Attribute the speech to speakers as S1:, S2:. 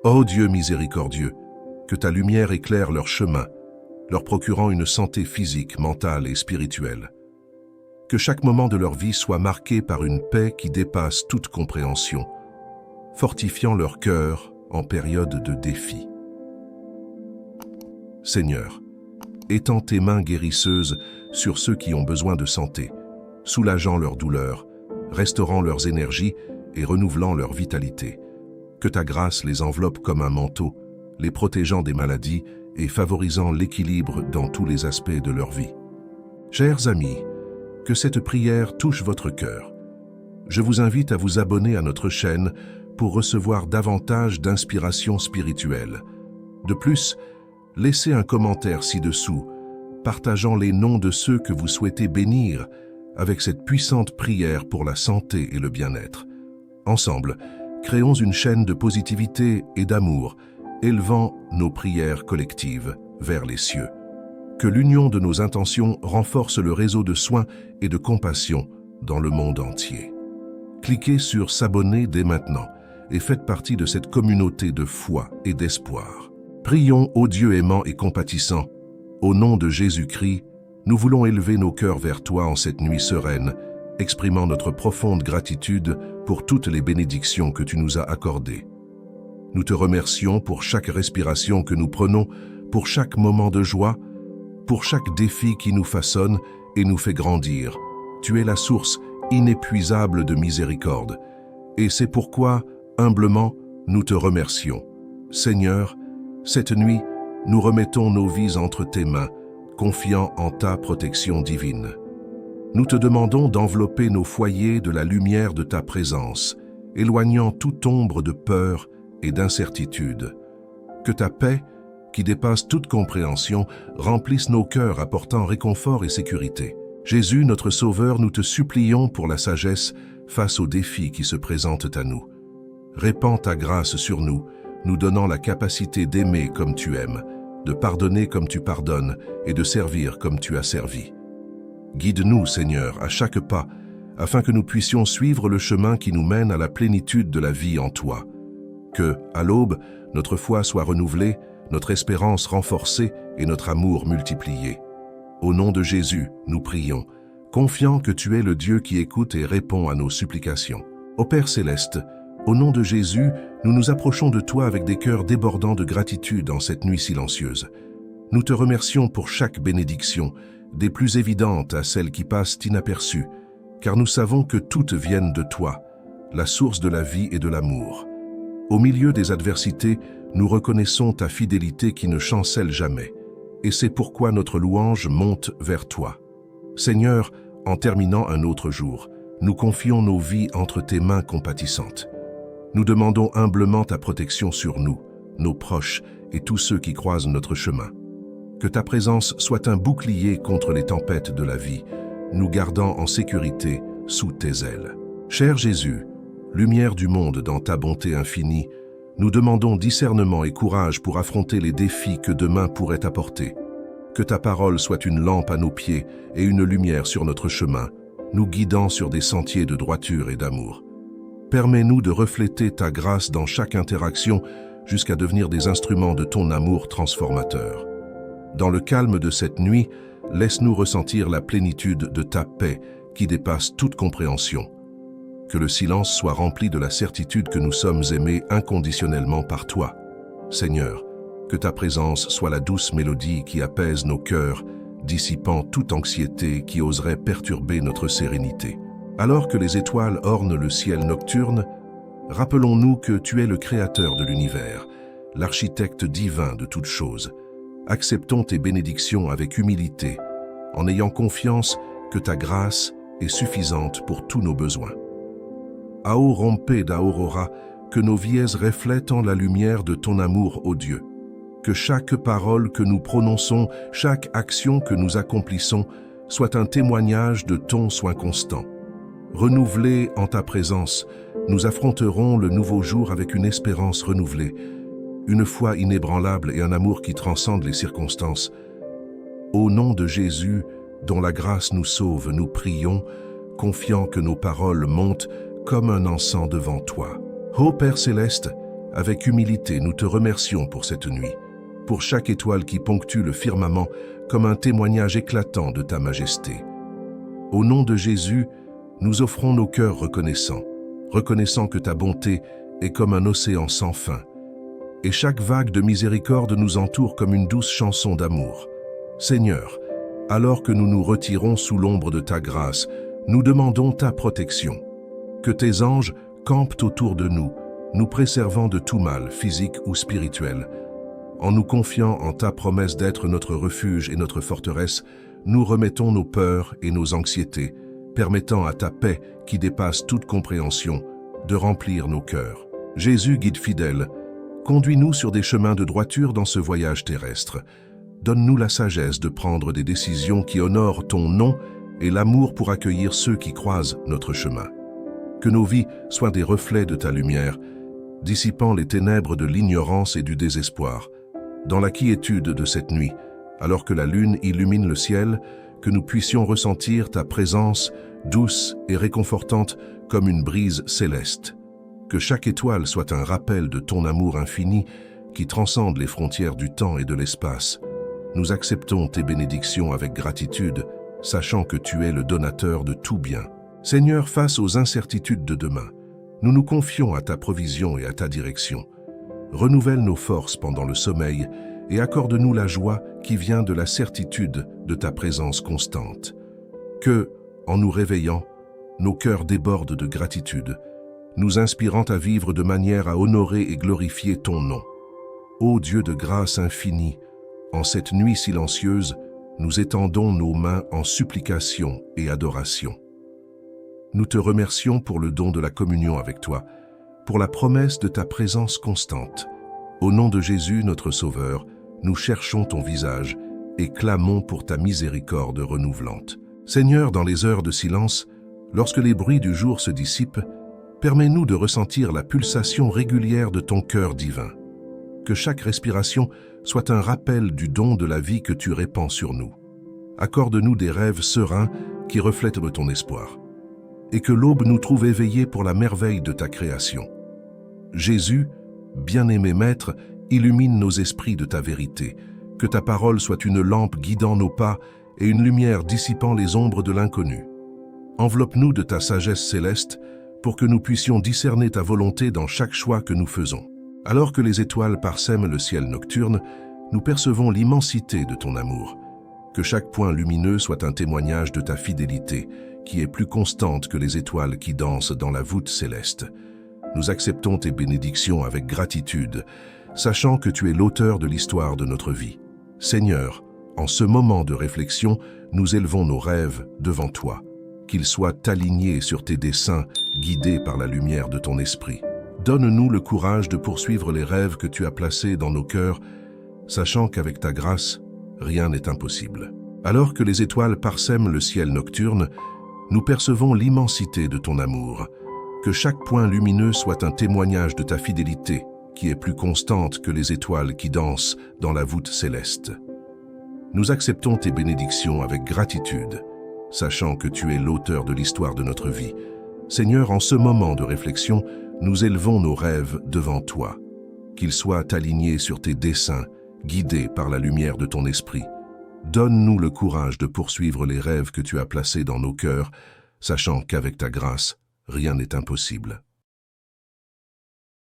S1: Ô Dieu miséricordieux, que ta lumière éclaire leur chemin, leur procurant une santé physique, mentale et spirituelle. Que chaque moment de leur vie soit marqué par une paix qui dépasse toute compréhension, fortifiant leur cœur en période de défi. Seigneur, étends tes mains guérisseuses sur ceux qui ont besoin de santé, soulageant leurs douleurs, restaurant leurs énergies et renouvelant leur vitalité. Que ta grâce les enveloppe comme un manteau, les protégeant des maladies et favorisant l'équilibre dans tous les aspects de leur vie. Chers amis, que cette prière touche votre cœur. Je vous invite à vous abonner à notre chaîne pour recevoir davantage d'inspiration spirituelle. De plus, laissez un commentaire ci-dessous, partageant les noms de ceux que vous souhaitez bénir avec cette puissante prière pour la santé et le bien-être. Ensemble, créons une chaîne de positivité et d'amour, élevant nos prières collectives vers les cieux. Que l'union de nos intentions renforce le réseau de soins et de compassion dans le monde entier. Cliquez sur s'abonner dès maintenant et faites partie de cette communauté de foi et d'espoir. Prions ô Dieu aimant et compatissant. Au nom de Jésus-Christ, nous voulons élever nos cœurs vers toi en cette nuit sereine, exprimant notre profonde gratitude pour toutes les bénédictions que tu nous as accordées. Nous te remercions pour chaque respiration que nous prenons, pour chaque moment de joie, pour chaque défi qui nous façonne et nous fait grandir. Tu es la source inépuisable de miséricorde. Et c'est pourquoi, humblement, nous te remercions. Seigneur, cette nuit, nous remettons nos vies entre tes mains, confiant en ta protection divine. Nous te demandons d'envelopper nos foyers de la lumière de ta présence, éloignant toute ombre de peur et d'incertitude. Que ta paix, qui dépasse toute compréhension, remplisse nos cœurs apportant réconfort et sécurité. Jésus, notre Sauveur, nous te supplions pour la sagesse face aux défis qui se présentent à nous. Répands ta grâce sur nous, nous donnant la capacité d'aimer comme tu aimes, de pardonner comme tu pardonnes et de servir comme tu as servi. Guide-nous, Seigneur, à chaque pas, afin que nous puissions suivre le chemin qui nous mène à la plénitude de la vie en toi. Que, à l'aube, notre foi soit renouvelée, notre espérance renforcée et notre amour multiplié. Au nom de Jésus, nous prions, confiant que tu es le Dieu qui écoute et répond à nos supplications. Ô Père céleste, au nom de Jésus, nous nous approchons de toi avec des cœurs débordants de gratitude en cette nuit silencieuse. Nous te remercions pour chaque bénédiction, des plus évidentes à celles qui passent inaperçues, car nous savons que toutes viennent de toi, la source de la vie et de l'amour. Au milieu des adversités, nous reconnaissons ta fidélité qui ne chancelle jamais, et c'est pourquoi notre louange monte vers toi. Seigneur, en terminant un autre jour, nous confions nos vies entre tes mains compatissantes. Nous demandons humblement ta protection sur nous, nos proches et tous ceux qui croisent notre chemin. Que ta présence soit un bouclier contre les tempêtes de la vie, nous gardant en sécurité sous tes ailes. Cher Jésus, lumière du monde dans ta bonté infinie, nous demandons discernement et courage pour affronter les défis que demain pourrait apporter. Que ta parole soit une lampe à nos pieds et une lumière sur notre chemin, nous guidant sur des sentiers de droiture et d'amour. Permets-nous de refléter ta grâce dans chaque interaction jusqu'à devenir des instruments de ton amour transformateur. Dans le calme de cette nuit, laisse-nous ressentir la plénitude de ta paix qui dépasse toute compréhension. Que le silence soit rempli de la certitude que nous sommes aimés inconditionnellement par toi. Seigneur, que ta présence soit la douce mélodie qui apaise nos cœurs, dissipant toute anxiété qui oserait perturber notre sérénité. Alors que les étoiles ornent le ciel nocturne, rappelons-nous que tu es le créateur de l'univers, l'architecte divin de toutes choses. Acceptons tes bénédictions avec humilité, en ayant confiance que ta grâce est suffisante pour tous nos besoins. Ao rompe d'aurora, que nos vies reflètent la lumière de ton amour, ô Dieu. Que chaque parole que nous prononçons, chaque action que nous accomplissons, soit un témoignage de ton soin constant. Renouvelés en ta présence, nous affronterons le nouveau jour avec une espérance renouvelée, une foi inébranlable et un amour qui transcende les circonstances. Au nom de Jésus, dont la grâce nous sauve, nous prions, confiant que nos paroles montent comme un encens devant toi. Ô Père céleste, avec humilité, nous te remercions pour cette nuit, pour chaque étoile qui ponctue le firmament comme un témoignage éclatant de ta majesté. Au nom de Jésus, nous offrons nos cœurs reconnaissant que ta bonté est comme un océan sans fin, et chaque vague de miséricorde nous entoure comme une douce chanson d'amour. Seigneur, alors que nous nous retirons sous l'ombre de ta grâce, nous demandons ta protection. Que tes anges campent autour de nous, nous préservant de tout mal, physique ou spirituel. En nous confiant en ta promesse d'être notre refuge et notre forteresse, nous remettons nos peurs et nos anxiétés, permettant à ta paix, qui dépasse toute compréhension, de remplir nos cœurs. Jésus, guide fidèle, conduis-nous sur des chemins de droiture dans ce voyage terrestre. Donne-nous la sagesse de prendre des décisions qui honorent ton nom et l'amour pour accueillir ceux qui croisent notre chemin. Que nos vies soient des reflets de ta lumière, dissipant les ténèbres de l'ignorance et du désespoir. Dans la quiétude de cette nuit, alors que la lune illumine le ciel, que nous puissions ressentir ta présence douce et réconfortante comme une brise céleste. Que chaque étoile soit un rappel de ton amour infini qui transcende les frontières du temps et de l'espace. Nous acceptons tes bénédictions avec gratitude, sachant que tu es le donateur de tout bien. Seigneur, face aux incertitudes de demain, nous nous confions à ta provision et à ta direction. Renouvelle nos forces pendant le sommeil et accorde-nous la joie qui vient de la certitude de ta présence constante. Que, en nous réveillant, nos cœurs débordent de gratitude, nous inspirant à vivre de manière à honorer et glorifier ton nom. Ô Dieu de grâce infinie, en cette nuit silencieuse, nous étendons nos mains en supplication et adoration. Nous te remercions pour le don de la communion avec toi, pour la promesse de ta présence constante. Au nom de Jésus, notre Sauveur, nous cherchons ton visage et clamons pour ta miséricorde renouvelante. Seigneur, dans les heures de silence, lorsque les bruits du jour se dissipent, permets-nous de ressentir la pulsation régulière de ton cœur divin. Que chaque respiration soit un rappel du don de la vie que tu répands sur nous. Accorde-nous des rêves sereins qui reflètent ton espoir. Et que l'aube nous trouve éveillés pour la merveille de ta création. Jésus, bien-aimé Maître, illumine nos esprits de ta vérité. Que ta parole soit une lampe guidant nos pas et une lumière dissipant les ombres de l'inconnu. Enveloppe-nous de ta sagesse céleste pour que nous puissions discerner ta volonté dans chaque choix que nous faisons. Alors que les étoiles parsèment le ciel nocturne, nous percevons l'immensité de ton amour. Que chaque point lumineux soit un témoignage de ta fidélité, qui est plus constante que les étoiles qui dansent dans la voûte céleste. Nous acceptons tes bénédictions avec gratitude, sachant que tu es l'auteur de l'histoire de notre vie. Seigneur, en ce moment de réflexion, nous élevons nos rêves devant toi, qu'ils soient alignés sur tes desseins, guidés par la lumière de ton esprit. Donne-nous le courage de poursuivre les rêves que tu as placés dans nos cœurs, sachant qu'avec ta grâce, rien n'est impossible. Alors que les étoiles parsèment le ciel nocturne, nous percevons l'immensité de ton amour. Que chaque point lumineux soit un témoignage de ta fidélité, qui est plus constante que les étoiles qui dansent dans la voûte céleste. Nous acceptons tes bénédictions avec gratitude, sachant que tu es l'auteur de l'histoire de notre vie. Seigneur, en ce moment de réflexion, nous élevons nos rêves devant toi, qu'ils soient alignés sur tes desseins, guidés par la lumière de ton esprit. Donne-nous le courage de poursuivre les rêves que tu as placés dans nos cœurs, sachant qu'avec ta grâce, rien n'est impossible.